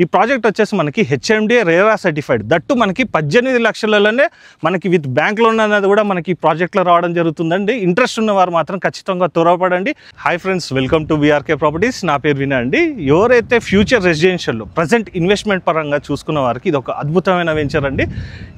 ఈ ప్రాజెక్ట్ వచ్చేసి మనకి హెచ్ఎండిఏ రేరా సర్టిఫైడ్, దట్టు మనకి 18 లక్షలలోనే మనకి విత్ బ్యాంక్ లోన్ అనేది కూడా మనకి ఈ ప్రాజెక్ట్లో రావడం జరుగుతుందండి. ఇంట్రెస్ట్ ఉన్నవారు మాత్రం ఖచ్చితంగా త్వరపడండి. Hi friends, welcome to BRK properties. నా పేరు వినయ్ అండి. ఎవరైతే ఫ్యూచర్ రెసిడెన్షియల్లో ప్రజెంట్ ఇన్వెస్ట్మెంట్ పరంగా చూసుకున్న వారికి ఇది ఒక అద్భుతమైన వెంచర్ అండి.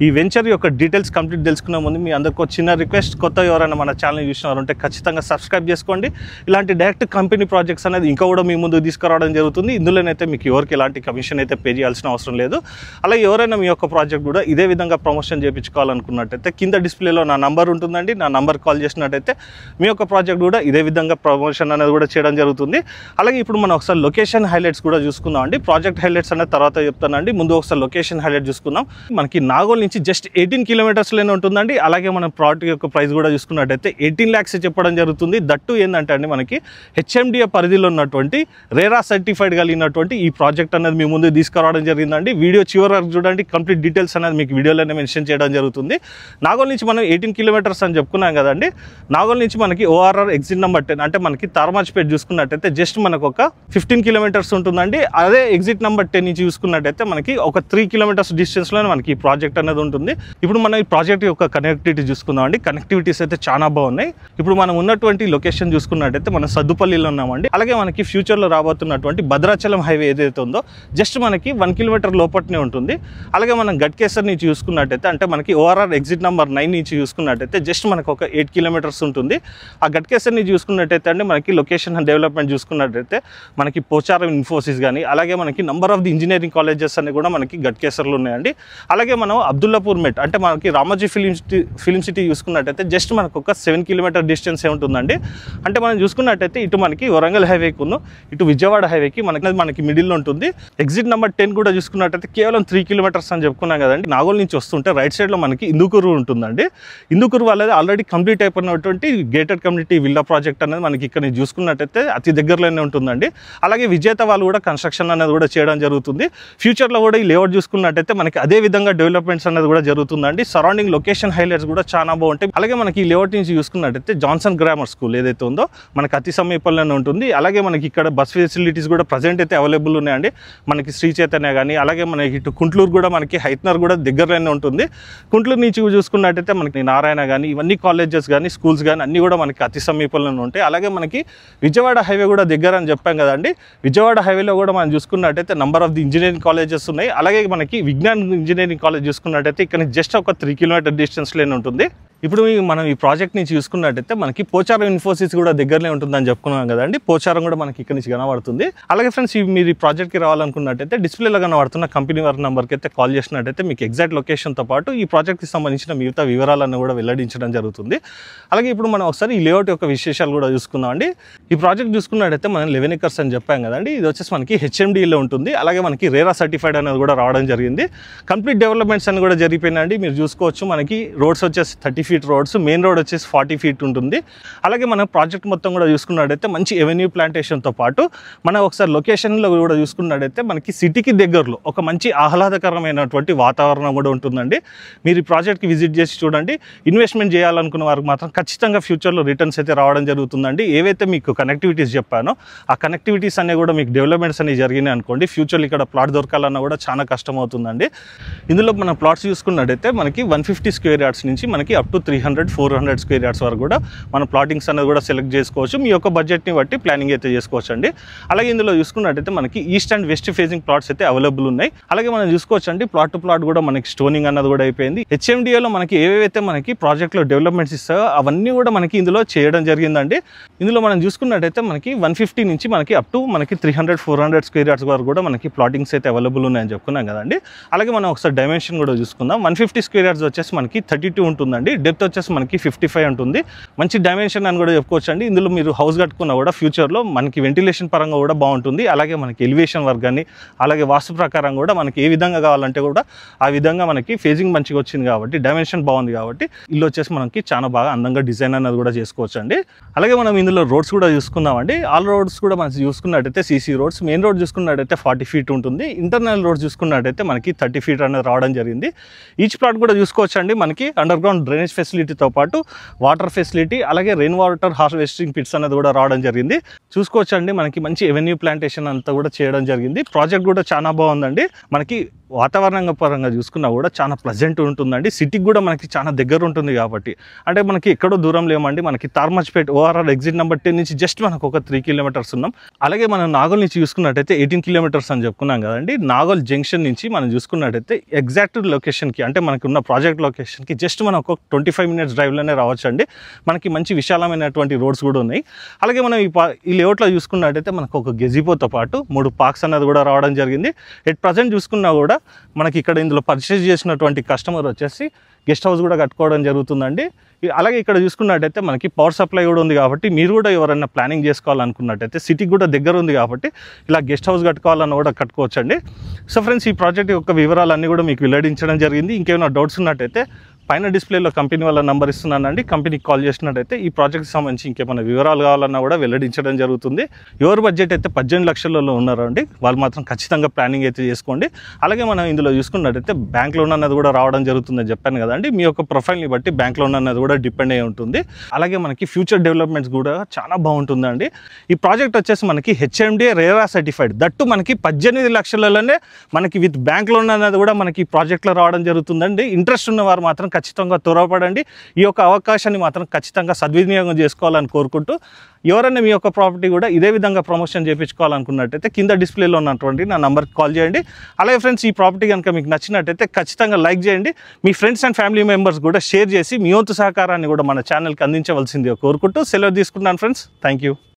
ఈ వెంచర్ యొక్క డీటెయిల్స్ కంప్లీట్ తెలుసుకునే ముందు మీ అందరికీ ఒక చిన్న రిక్వెస్ట్, కొత్త ఎవరైనా మన ఛానల్ చూసినారు ఉంటే ఖచ్చితంగా సబ్స్క్రైబ్ చేసుకోండి. ఇలాంటి డైరెక్ట్ కంపెనీ ప్రాజెక్ట్స్ అనేది ఇంకా కూడా మీ ముందుకు తీసుకురావడం జరుగుతుంది. ఇందులోనైతే మీకు ఎవరికి ఎలాంటి కమిషన్ అయితే పే చేయాల్సిన అవసరం లేదు. అలాగే ఎవరైనా మీ యొక్క ప్రాజెక్ట్ కూడా ఇదే విధంగా ప్రమోషన్ చేయించుకోవాలనుకున్నట్టయితే కింద డిస్ప్లేలో నా నంబర్ ఉంటుందండి. నా నంబర్ కాల్ చేసినట్టయితే మీ యొక్క ప్రాజెక్ట్ కూడా ఇదే విధంగా ప్రమోషన్ అనేది కూడా చేయడం జరుగుతుంది. అలాగే ఇప్పుడు మనం ఒకసారి లొకేషన్ హైలైట్స్ కూడా చూసుకుందాం అండి. ప్రాజెక్ట్ హైలైట్స్ అనేది తర్వాత చెప్తానండి. ముందు ఒకసారి లొకేషన్ హైలైట్ చూసుకుందాం. మనకి నాగోల్ నుంచి జస్ట్ 18 కిలోమీటర్స్లోనే ఉంటుందండి. అలాగే మనం ప్రాజెక్ట్ యొక్క ప్రైస్ కూడా చూసుకున్నట్టయితే 18 lakhs చెప్పడం జరుగుతుంది. దట్టు ఏంటంటే అండి మనకి హెచ్ఎండిఏ పరిధిలో ఉన్నటువంటి రేరా సర్టిఫైడ్ కలిగినటువంటి ఈ ప్రాజెక్ట్ అనేది మీ ముందు తీసుకురావడం జరిగిందండి. వీడియో చివరి వరకు చూడండి. కంప్లీట్ డీటెయిల్స్ అనేది మీకు వీడియోలోనే మెన్షన్ చేయడం జరుగుతుంది. నాగోల్ నుంచి మనం 18 కిలోమీటర్స్ అని చెప్పుకున్నాం కదండి. నాగోల్ నుంచి మనకి ఓఆర్ఆర్ ఎగ్జిట్ నెంబర్ 10 అంటే మనకి తార్మాజ్పేట చూసుకున్నట్టయితే జస్ట్ మనకు ఒక 15 కిలోమీటర్స్ ఉంటుందండి. అదే ఎగ్జిట్ నెంబర్ 10 నుంచి చూసుకున్నట్టయితే మనకి ఒక 3 కిలోమీటర్స్ డిస్టెన్స్లోనే మనకి ఈ ప్రాజెక్ట్ అనేది ఉంటుంది. ఇప్పుడు మనం ఈ ప్రాజెక్ట్ యొక్క కనెక్టివిటీ చూసుకుందాం అండి. కనెక్టివిటీస్ అయితే చాలా బాగున్నాయి. ఇప్పుడు మనం ఉన్నటువంటి లొకేషన్ చూసుకున్నట్టయితే మనం సద్దుపల్లిలో ఉన్నామండి. అలాగే మనకి ఫ్యూచర్లో రాబోతున్నటువంటి భద్రాచలం హైవే ఏదైతే ఉందో జస్ట్ మనకి 1 కిలోమీటర్ లోపట్నే ఉంటుంది. అలాగే మనం గట్కేసర్ నుంచి చూసుకున్నట్టయితే అంటే మనకి ఓఆర్ఆర్ ఎగ్జిట్ నెంబర్ 9 నుంచి చూసుకున్నట్టయితే జస్ట్ మనకు ఒక 8 కిలోమీటర్స్ ఉంటుంది. ఆ గట్కేసర్ నుంచి చూసుకున్నట్టయితే అండి మనకి లొకేషన్ డెవలప్మెంట్ చూసుకున్నట్టయితే మనకి పోచారం ఇన్ఫోసిస్ కానీ అలాగే మనకి number of the engineering colleges అన్ని కూడా మనకి గట్కేసర్లో ఉన్నాయండి. అలాగే మనం అబ్దుల్లాపూర్ మెట్ అంటే మనకి రామోజీ ఫిలిం సిటీ చూసుకున్నట్టయితే జస్ట్ మనకు ఒక 7 కిలోమీటర్ డిస్టెన్స్ ఉంటుందండి. అంటే మనం చూసుకున్నట్టయితే ఇటు మనకి వరంగల్ హైవేకి ఇటు విజయవాడ హైవేకి మనకి మిడిల్లో ఉంటుంది. ఎగ్జిట్ నెంబర్ 10 కూడా చూసుకున్నట్టయితే కేవలం 3 కిలోమీటర్స్ అని చెప్పుకున్నాం కదండి. నాగోల్ నుంచి వస్తుంటే రైట్ సైడ్లో మనకి ఇందుకూరు ఉంటుందండి. ఇందుకూరు వాళ్ళది ఆల్రెడీ కంప్లీట్ అయిపోయినటువంటి గేటెడ్ కమ్యూనిటీ విల్లా ప్రాజెక్ట్ అనేది మనకి ఇక్కడ చూసుకున్నట్టయితే అతి దగ్గరలోనే ఉంటుందండి. అలాగే విజేత వాళ్ళు కూడా కన్స్ట్రక్షన్ అనేది కూడా చేయడం జరుగుతుంది. ఫ్యూచర్లో కూడా ఈ లేఅవుట్ చూసుకున్నట్టయితే మనకి అదే విధంగా డెవలప్మెంట్స్ అనేది కూడా జరుగుతుందండి. సరౌండింగ్ లొకేషన్ హైలైట్స్ కూడా చాలా బాగుంటాయి. అలాగే మనకి ఈ లేఅవుట్ నుంచి చూసుకున్నట్టయితే జాన్సన్ గ్రామర్ స్కూల్ ఏదైతే ఉందో మనకి అతి సమీపంలోనే ఉంటుంది. అలాగే మనకి ఇక్కడ బస్ ఫెసిలిటీస్ కూడా ప్రజెంట్ అయితే అవైలబుల్ ఉన్నాయండి. మనకి శ్రీ చైతన్య కానీ అలాగే మనకి ఇటు కుంట్లూరు కూడా మనకి హైత్నర్ కూడా దగ్గరలోనే ఉంటుంది. కుంట్లూరు నుంచి చూసుకున్నట్టయితే మనకి నారాయణ కానీ ఇవన్నీ కాలేజెస్ కానీ స్కూల్స్ కానీ అన్నీ కూడా మనకి అతి సమీపంలోనే ఉంటాయి. అలాగే మనకి విజయవాడ హైవే కూడా దగ్గర అని చెప్పాం కదండి. విజయవాడ హైవేలో కూడా మనం చూసుకున్నట్టయితే number of the engineering colleges ఉన్నాయి. అలాగే మనకి విజ్ఞాన్ ఇంజనీరింగ్ కాలేజ్ చూసుకున్నట్టయితే ఇక్కడ జస్ట్ ఒక 3 కిలోమీటర్ డిస్టెన్స్లోనే ఉంటుంది. ఇప్పుడు మనం ఈ ప్రాజెక్ట్ నుంచి చూసుకున్నట్టయితే మనకి పోచారం ఇన్ఫోసిస్ కూడా దగ్గరనే ఉంటుందని చెప్పుకున్నాం కదండి. పోచారం కూడా మనకి ఇక్కడ నుంచి కనబడుతుంది. అలాగే ఫ్రెండ్స్, మీరు ఈ ప్రాజెక్ట్కి రావాలనుకున్నట్టయితే డిస్ప్లేలో కనబడుతున్న కంపెనీ వారి నెంబర్కి అయితే కాల్ చేసినట్టయితే మీకు ఎగ్జాక్ట్ లొకేషన్తో పాటు ఈ ప్రాజెక్ట్కి సంబంధించిన మిగతా వివరాలను కూడా వెల్లడించడం జరుగుతుంది. అలాగే ఇప్పుడు మనం ఒకసారి ఈ లేఅవుట్ యొక్క విశేషాలు కూడా చూసుకుందాం అండి. ఈ ప్రాజెక్ట్ చూసుకున్నట్టయితే మనం 11 acres అని చెప్పాం కదండి. ఇది వచ్చేసి మనకి హెచ్ఎండిలో ఉంటుంది. అలాగే మనకి రేరా సర్టిఫైడ్ అనేది కూడా రావడం జరిగింది. కంప్లీట్ డెవలప్మెంట్స్ అని కూడా జరిగిపోయినాయండి. మీరు చూసుకోవచ్చు మనకి రోడ్స్ వచ్చేసి 30 feet రోడ్స్, మెయిన్ రోడ్ వచ్చేసి 40 feet ఉంటుంది. అలాగే మనం ప్రాజెక్ట్ మొత్తం కూడా చూసుకున్నట్టయితే మంచి ఎవెన్యూ ప్లాంటేషన్తో పాటు మనం ఒకసారి లొకేషన్లో కూడా చూసుకున్నట్టయితే మనకి సిటీకి దగ్గరలో ఒక మంచి ఆహ్లాదకరమైనటువంటి వాతావరణం కూడా ఉంటుందండి. మీరు ఈ ప్రాజెక్ట్కి విజిట్ చేసి చూడండి. ఇన్వెస్ట్మెంట్ చేయాలనుకున్న వారికి మాత్రం ఖచ్చితంగా ఫ్యూచర్లో రిటర్న్స్ అయితే రావడం జరుగుతుందండి. ఏవైతే మీకు కనెక్టివిటీస్ చెప్పానో ఆ కనెక్టివిటీస్ అనేవి కూడా మీకు డెవలప్మెంట్స్ అనేవి జరిగినాయి అనుకోండి, ఫ్యూచర్లో ఇక్కడ ప్లాట్ దొరకాలన్నా కూడా చాలా కష్టం అవుతుందండి. ఇందులో మనం ప్లాట్స్ చూసుకున్నట్టయితే మనకి 150 square yards నుంచి మనకి అప్ టు 300-400 square yards వరకు కూడా మన ప్లాటింగ్స్ అనేది కూడా సెలెక్ట్ చేసుకోవచ్చు. మీ యొక్క బడ్జెట్ని బట్టి ప్లానింగ్ అయితే చేసుకోవచ్చు అండి. అలాగే ఇందులో చూసుకున్నట్టయితే మనకి east and west facing plots అయితే అవైలబుల్ ఉన్నాయి. అలాగే మనం చూసుకోవచ్చు అండి, ప్లాట్ టు ప్లాట్ కూడా మనకి స్టోనింగ్ అన్నది కూడా అయిపోయింది. హెచ్ఎండిఏలో మనకి ఏవైతే మనకి ప్రాజెక్ట్లో డెవలప్మెంట్స్ ఇస్తాయో అవన్నీ కూడా మనకి ఇందులో చేయడం జరిగిందండి. ఇందులో మనం చూసుకున్నట్టయితే మనకి 150 నుంచి మనకి అప్ టు మనకి 300-400 square yards వరకు కూడా మనకి ప్లాటింగ్స్ అయితే అవైలబుల్ ఉన్నాయని చెప్పుకున్నాం కదండి. అలాగే మనం ఒకసారి డైమెన్షన్ కూడా చూసుకుందాం. 150 square yards వచ్చేసి మనకి 32 ఉంటుందండి. డెప్త్ వచ్చేసి మనకి 55 ఉంటుంది. మంచి డైమెన్షన్ అని కూడా చెప్పుకోవచ్చు అండి. ఇందులో మీరు హౌస్ కట్టుకున్నా కూడా ఫ్యూచర్లో మనకి వెంటిలేషన్ పరంగా కూడా బాగుంటుంది. అలాగే మనకి ఎలివేషన్ వర్క్ కానీ అలాగే వాస్తు ప్రకారం కూడా మనకి ఏ విధంగా కావాలంటే కూడా ఆ విధంగా మనకి ఫేజింగ్ మంచిగా వచ్చింది కాబట్టి డైమెన్షన్ బాగుంది కాబట్టి ఇల్లు వచ్చేసి మనకి చాలా బాగా అందంగా డిజైన్ అనేది కూడా చేసుకోవచ్చు అండి. అలాగే మనం ఇందులో రోడ్స్ కూడా చూసుకుందామండి. ఆల్ రోడ్స్ కూడా మనం చూసుకున్నట్టయితే సీసీ రోడ్స్, మెయిన్ రోడ్ చూసుకున్నట్టయితే 40 feet ఉంటుంది. ఇంటర్నల్ రోడ్ చూసుకున్నట్టయితే మనకి 30 feet అనేది రావడం జరిగింది. ఈచ్ ప్లాట్ కూడా చూసుకోవచ్చు అండి. మనకి అండర్ గ్రౌండ్ డ్రైనేజ్ ఫెసిలిటీతో పాటు వాటర్ ఫెసిలిటీ అలాగే రెయిన్ వాటర్ హార్వెస్టింగ్ పిట్స్ అనేది కూడా రావడం జరిగింది. చూసుకోవచ్చు అండి, మనకి మంచి ఎవెన్యూ ప్లాంటేషన్ అంతా కూడా చేయడం జరిగింది. ప్రాజెక్ట్ కూడా చాలా బాగుందండి. మనకి వాతావరణంగా పరంగా చూసుకున్నా కూడా చాలా ప్లెజెంట్ ఉంటుందండి. సిటీకి కూడా మనకి చాలా దగ్గర ఉంటుంది కాబట్టి, అంటే మనకి ఎక్కడో దూరం లేమండి. మనకి తార్మజ్పేట్ ఓఆర్ఆర్ ఎగ్జిట్ నెంబర్ 10 నుంచి జస్ట్ మనకు ఒక 3 కిలోమీటర్స్ ఉన్నాం. అలాగే మనం నాగోల్ నుంచి చూసుకున్నట్టయితే 18 కిలోమీటర్స్ అని చెప్పుకున్నాం కదండి. నాగోల్ జంక్షన్ నుంచి మనం చూసుకున్నట్టయితే ఎగ్జాక్ట్ లొకేషన్కి, అంటే మనకి ఉన్న ప్రాజెక్ట్ లొకేషన్కి జస్ట్ మనం ఒక 25 మినిట్స్ డ్రైవ్లోనే రావచ్చు అండి. మనకి మంచి విశాలమైనటువంటి రోడ్స్ కూడా ఉన్నాయి. అలాగే మనం ఈ లేఅవుట్లో చూసుకున్నట్టయితే మనకు ఒక గెజిపోతో పాటు 3 పార్క్స్ అన్నది కూడా రావడం జరిగింది. ఎట్ ప్రజెంట్ చూసుకున్నా కూడా మనకి ఇక్కడ ఇందులో పర్చేస్ చేసినటువంటి కస్టమర్ వచ్చేసి గెస్ట్ హౌస్ కూడా కట్టుకోవడం జరుగుతుందండి. అలాగే ఇక్కడ చూసుకున్నట్టయితే మనకి పవర్ సప్లై కూడా ఉంది కాబట్టి, మీరు కూడా ఎవరైనా ప్లానింగ్ చేసుకోవాలనుకున్నట్టయితే సిటీకి కూడా దగ్గర ఉంది కాబట్టి ఇలా గెస్ట్ హౌస్ కట్టుకోవాలన్న కూడా కట్టుకోవచ్చండి. సో ఫ్రెండ్స్, ఈ ప్రాజెక్ట్ యొక్క వివరాలన్నీ కూడా మీకు వెల్లడించడం జరిగింది. ఇంకేమైనా డౌట్స్ ఉన్నట్టయితే పైన డిస్ప్లేలో కంపెనీ వాళ్ళ నెంబర్ ఇస్తున్నానండి. కంపెనీకి కాల్ చేసినట్టయితే ఈ ప్రాజెక్ట్కి సంబంధించి ఇంకేమైనా వివరాలు కావాలన్నా కూడా వెల్లడించడం జరుగుతుంది. ఎవరి బడ్జెట్ అయితే 18 లక్షలలో ఉన్నారండి, వాళ్ళు మాత్రం ఖచ్చితంగా ప్లానింగ్ అయితే చేసుకోండి. అలాగే మనం ఇందులో చూసుకున్నట్టయితే బ్యాంక్ లోన్ అన్నది కూడా రావడం జరుగుతుందని చెప్పాను కదండి. మీ యొక్క ప్రొఫైల్ని బట్టి బ్యాంక్ లోన్ అన్నది కూడా డిపెండ్ అయి ఉంటుంది. అలాగే మనకి ఫ్యూచర్ డెవలప్మెంట్స్ కూడా చాలా బాగుంటుందండి. ఈ ప్రాజెక్ట్ వచ్చేసి మనకి హెచ్ఎండిఏ రేరా సర్టిఫైడ్, దట్టు మనకి 18 లక్షలలోనే మనకి విత్ బ్యాంక్ లోన్ అన్నది కూడా మనకి ప్రాజెక్ట్లో రావడం జరుగుతుందండి. ఇంట్రెస్ట్ ఉన్న వారు మాత్రం ఖచ్చితంగా త్వరపడండి. ఈ యొక్క అవకాశాన్ని మాత్రం ఖచ్చితంగా సద్వినియోగం చేసుకోవాలని కోరుకుంటూ, ఎవరైనా మీ యొక్క ప్రాపర్టీ కూడా ఇదే విధంగా ప్రమోషన్ చేయించుకోవాలనుకున్నట్టయితే కింద డిస్ప్లేలో ఉన్నటువంటి నా నంబర్కి కాల్ చేయండి. అలాగే ఫ్రెండ్స్, ఈ ప్రాపర్టీ కనుక మీకు నచ్చినట్టయితే ఖచ్చితంగా లైక్ చేయండి. మీ ఫ్రెండ్స్ అండ్ ఫ్యామిలీ మెంబర్స్ కూడా షేర్ చేసి మీ వంతు సహకారాన్ని కూడా మన ఛానల్కి అందించవలసిందిగా కోరుకుంటూ సెలవు తీసుకున్నాను ఫ్రెండ్స్. Thank you.